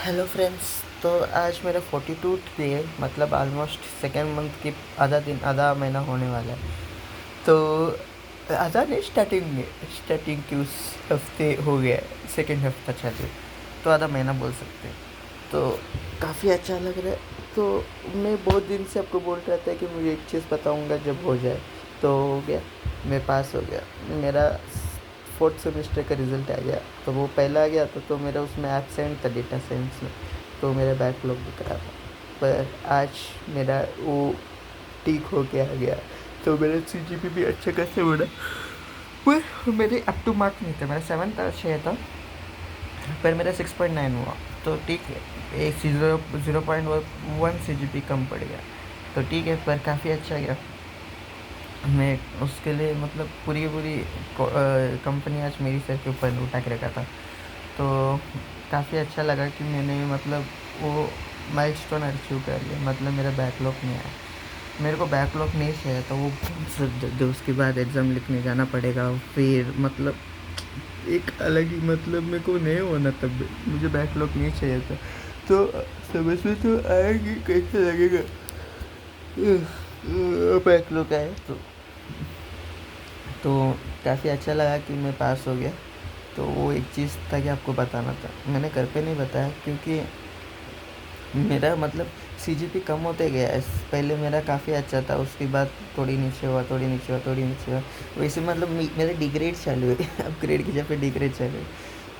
Hello friends. तो आज मेरा 42 डे है, मतलब ऑलमोस्ट सेकेंड मंथ की आधा महीना होने वाला है। तो आधा नहीं, स्टार्टिंग के उस हफ्ते हो गया है, सेकेंड हफ्ता चालू, तो आधा महीना बोल सकते हैं। तो काफ़ी अच्छा लग रहा है। तो मैं बहुत दिन से आपको बोल रहा था कि मुझे एक चीज़ बताऊंगा जब हो जाए। तो हो गया, मैं पास हो गया। मेरा फोर्थ सेमेस्टर का रिज़ल्ट आ गया। तो वो पहला आ गया था, तो मेरा उसमें एब्सेंट था डेटा साइंस में, तो मेरा बैकलॉग दिख रहा था। पर आज मेरा वो ठीक हो के आ गया, तो मेरा CGP भी अच्छा खासा बना। पर मेरे अप टू मार्क नहीं था, मेरा 7 था, 6 था, पर मेरा 6.9 हुआ। तो ठीक है, एक 0.1 CGP कम पड़ गया, तो ठीक है, पर काफ़ी अच्छा गया। मैं उसके लिए मतलब पूरी कंपनी आज मेरी सर के ऊपर उठा के रखा था। तो काफ़ी अच्छा लगा कि मैंने मतलब वो माइलस्टोन अचीव कर लिया, मतलब मेरा बैकलॉग नहीं आया। मेरे को बैकलॉग नहीं चाहिए, तो वो जो उसके बाद एग्ज़ाम लिखने जाना पड़ेगा, फिर मतलब एक अलग ही मतलब मेरे को नहीं होना, तब मुझे बैकलॉग नहीं चाहिए था। तो समझ में तो आएगी कैसे लगेगा बैकलॉग आए तो काफ़ी अच्छा लगा कि मैं पास हो गया। तो वो एक चीज़ था कि आपको बताना था, मैंने घर पे नहीं बताया, क्योंकि मेरा मतलब CGP कम होते गया है। पहले मेरा काफ़ी अच्छा था, उसके बाद थोड़ी नीचे हुआ, थोड़ी नीचे हुआ, थोड़ी नीचे हुआ। वैसे मतलब मेरे डिग्रेड चालू है अपग्रेड की जगह डिग्रेड चालू है।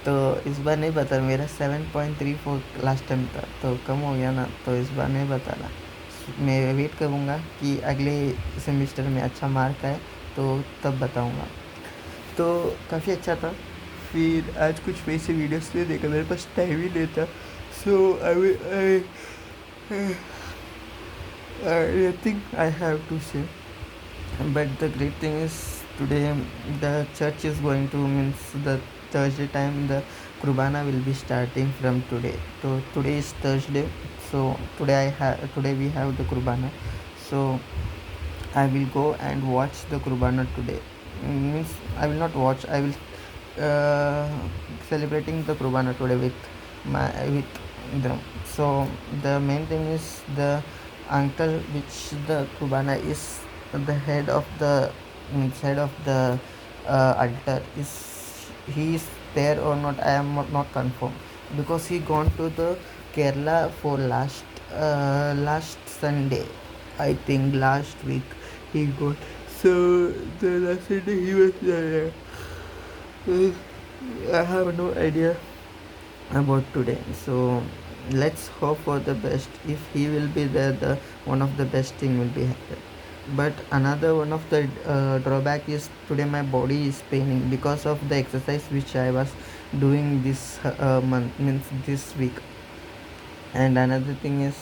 तो इस बार नहीं बता, मेरा 7.34 लास्ट टाइम था, तो कम हो गया ना, तो इस बार नहीं बताना। मैं वेट करूँगा कि अगले सेमेस्टर में अच्छा मार्क आए, तो तब बताऊँगा। तो काफ़ी अच्छा था। फिर आज कुछ वैसे वीडियोस नहीं देखा, मेरे पास टाइम ही नहीं था। सो I think I have to say. But the great thing is today the church is going to, means the Thursday time the Kurbana will be starting from today. So today is Thursday. So today we have the Kurbana. So I will go and watch the Kurbana today. Means I will not watch. I will uh, celebrating the Kurbana today with them. So the main thing is the uncle which the Kurbana is the head of the altar, is he is there or not, I am not confirmed, because he gone to the Kerala for last Sunday, I think last week he got. So the last Sunday he was there. I have no idea about today. So let's hope for the best. If he will be there, the one of the best thing will be happen. But another one of the drawback is today my body is paining because of the exercise which I was doing this month, means this week. And another thing is,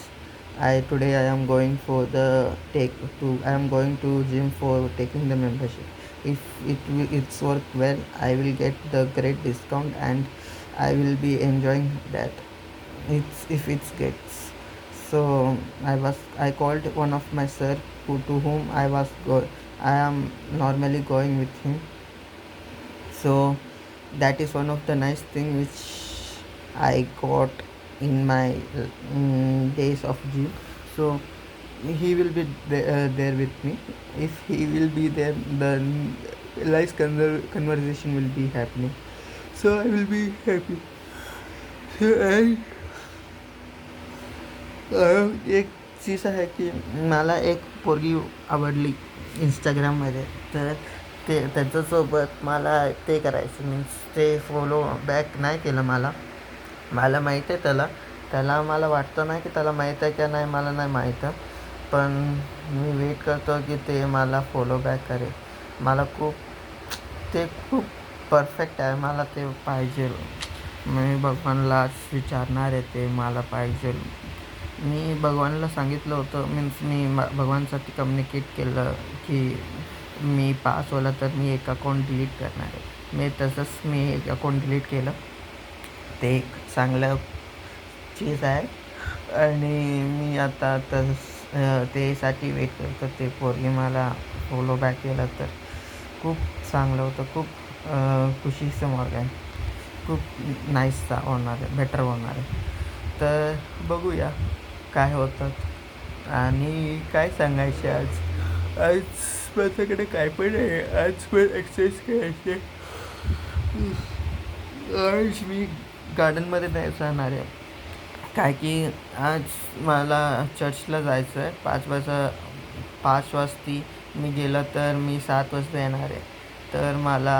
I am going for the take to I am going to gym for taking the membership. If it's work well, I will get the great discount and I will be enjoying that. It's if it gets. So I called one of my sir to whom I am normally going with him. So that is one of the nice thing which I got in my days of gym. So he will be there with me. If he will be there, the nice conversation will be happening, so I will be happy. So एक चीज आहे की मला एक पोरगी आवडली इंस्टाग्राममध्ये, तर त्याच्यासोबत मला ते करायचं, मीन्स ते फॉलो बॅक नाही केलं. मला माहीत आहे त्याला मला वाटतं नाही की त्याला माहीत आहे का नाही, मला नाही माहीत. पण मी वेट करतो की ते मला फॉलो बॅक करेल. मला खूप परफेक्ट आहे, मला ते पाहिजे. मी भगवानलाच विचारणार आहे, ते मला पाहिजे. मी भगवानला सांगितलं होतं, मीन्स मी भगवानसाठी कम्युनिकेट केलं की मी पास होला तर मी एक अकाउंट डिलीट करणार आहे. मी एक अकाउंट डिलीट केलं. ते एक चांगलं चीज आहे. आणि मी आता तेसाठी वेट करतो. ते पोरगी मला फॉलो बॅक केलं तर खूप चांगलं होतं. खूप खुशीचं मार्ग आहे. खूप नाईसचा होणार आहे, बेटर होणार आहे. तर बघूया काय होतात. आणि काय सांगायचे आज आज माझ्याकडे काय पण आहे. आज पण एक्सरसाइज करायचे. आज मी गार्डनमध्ये नाही जाणार आहे, काय की आज मला चर्चला जायचं आहे 5 वाजता. मी गेलं तर मी 7 वाजता येणार आहे, तर मला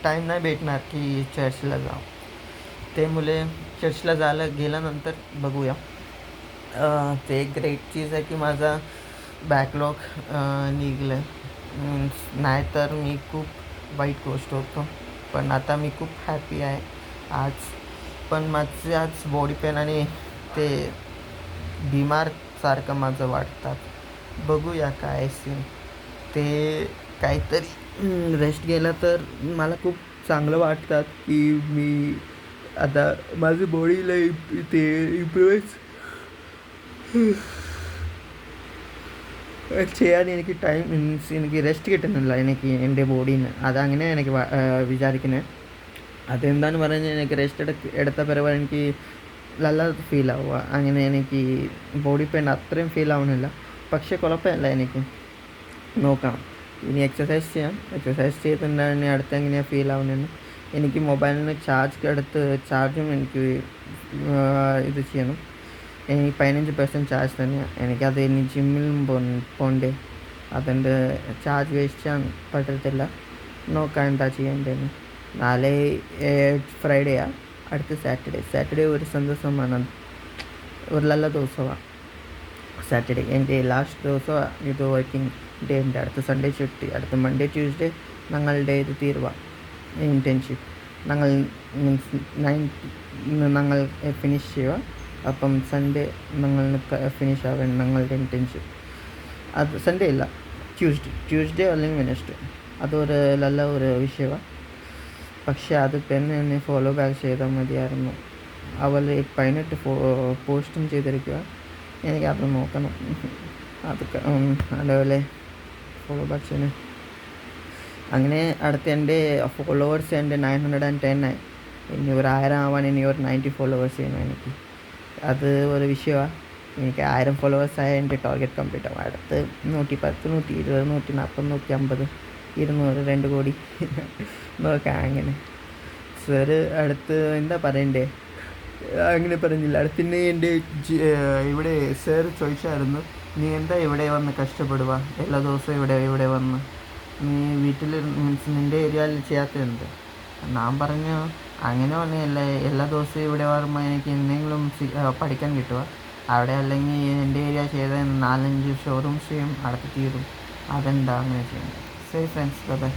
टाईम नाही भेटणार की चर्चला जाऊ. त्यामुळे चर्चला गेल्यानंतर बघूया. ते एक ग्रेट चीज आहे की माझा बॅकलॉग निघलं आहे. नाहीतर मी खूप वाईट गोष्ट होतो, पण आता मी खूप हॅपी आहे आज. पण माझे आज बॉडी पेन आणि ते बिमारसारखं माझं वाटतात. बघूया काय सीन ते. काहीतरी रेस्ट गेला तर मला खूप चांगलं वाटतात की मी आता माझी बॉडीला ते ഇമ്പ്രൂവ്സ് ചെയ്യാൻ എനിക്ക് ടൈം മീൻസ് എനിക്ക് റെസ്റ്റ് കിട്ടുന്നില്ല എനിക്ക് എൻ്റെ ബോഡീന്. അതങ്ങനെ എനിക്ക് വിചാരിക്കുന്നത്. അതെന്താന്ന് പറഞ്ഞാൽ എനിക്ക് റെസ്റ്റ് എടുത്ത പിറകെ എനിക്ക് നല്ല ഫീൽ ആവുക. അങ്ങനെ എനിക്ക് ബോഡി പെയിൻ അത്രയും ഫീൽ ആവുന്നില്ല. പക്ഷേ കുഴപ്പമില്ല, എനിക്ക് നോക്കാം. ഇനി എക്സസൈസ് ചെയ്യാം. എക്സസൈസ് ചെയ്തിട്ടുണ്ടെങ്കിൽ അടുത്ത് എങ്ങനെയാണ് ഫീൽ ആവുന്നതെന്ന്. എനിക്ക് മൊബൈലിന് ചാർജും എനിക്ക് ഇത് ചെയ്യണം. എനിക്ക് 15% ചാർജ് തന്നെയാണ്. എനിക്കത് ഇനി ജിമ്മിലും പോകണ്ടേ. അതിൻ്റെ ചാർജ് വേസ്റ്റ് ചെയ്യാൻ പറ്റത്തില്ല. നോക്കാം എന്താ ചെയ്യേണ്ടതെന്ന്. നാളെ ഫ്രൈഡേയാണ്, അടുത്ത സാറ്റർഡേ ഒരു സന്തോഷമാണ്, ഒരു നല്ല ദിവസമാണ് സാറ്റർഡേ. എൻ്റെ ലാസ്റ്റ് ദിവസമാണ് ഇത് വർക്കിംഗ് ഡേ ഉണ്ട്. അടുത്ത സൺഡേ ചുറ്റി, അടുത്ത മൺഡേ ട്യൂസ്ഡേ ഞങ്ങളുടെ ഇത് തീരുവ ഇൻറ്റേൺഷിപ്പ്. ഞങ്ങൾ ഞങ്ങൾ ഫിനിഷ് ചെയ്യുക. അപ്പം സൺഡേ ഞങ്ങൾ ഫിനിഷ് ആവാൻ ഞങ്ങളുടെ ഇൻറ്റേൺഷിപ്പ്. അത് സൺഡേ ഇല്ല, ട്യൂസ്ഡേ അല്ലെങ്കിൽ വെനസ്ഡേ. അതൊരു നല്ല ഒരു വിഷയമാണ്. പക്ഷേ അത് എന്നെ ഫോളോ ബാക്ക് ചെയ്താൽ മതിയായിരുന്നു. അവൾ 18 പോസ്റ്റും ചെയ്തിരിക്കുക. എനിക്കത് നോക്കണം. അതേപോലെ ഫോളോ ബാക്ക് ചെയ്യണം. അങ്ങനെ അടുത്ത എൻ്റെ ഫോളോവേഴ്സ് എൻ്റെ 910 ആയി. ഇനി ഒരു 1000 ആവാൻ ഇനി ഒരു 90 ഫോളോവേഴ്സ് ചെയ്യണം എനിക്ക്. അത് ഒരു വിഷയമാണ്. എനിക്ക് 1000 ഫോളോവേഴ്സായ എൻ്റെ ടാർഗറ്റ് കംപ്ലീറ്റ് ആവും. അടുത്ത് 110, 120, 140, 150, 200, 2 കോടി നോക്കാം. അങ്ങനെ സാറ് അടുത്ത് എന്താ പറയണ്ടേ, അങ്ങനെ പറഞ്ഞില്ല. അടുത്തിന് എൻ്റെ ഇവിടെ സാറ് ചോദിച്ചായിരുന്നു, നീ എന്താ ഇവിടെ വന്ന് കഷ്ടപ്പെടുക എല്ലാ ദിവസവും ഇവിടെ വന്ന്, നീ വീട്ടിൽ മീൻസ് നിൻ്റെ ഏരിയയിൽ ചെയ്യാത്തതുണ്ട്. ഞാൻ പറഞ്ഞു അങ്ങനെ ഒന്നുമില്ല, എല്ലാ ദിവസവും ഇവിടെ വരുമ്പോൾ എനിക്ക് എന്തെങ്കിലും പഠിക്കാൻ കിട്ടുക. അവിടെ അല്ലെങ്കിൽ എൻ്റെ ഏരിയ ചെയ്ത 4-5 ഷോറൂംസ് ചെയ്യും, അടുത്ത് തീരും. അതെന്താ അങ്ങനെ ചെയ്യുന്നത്. Say friends, by.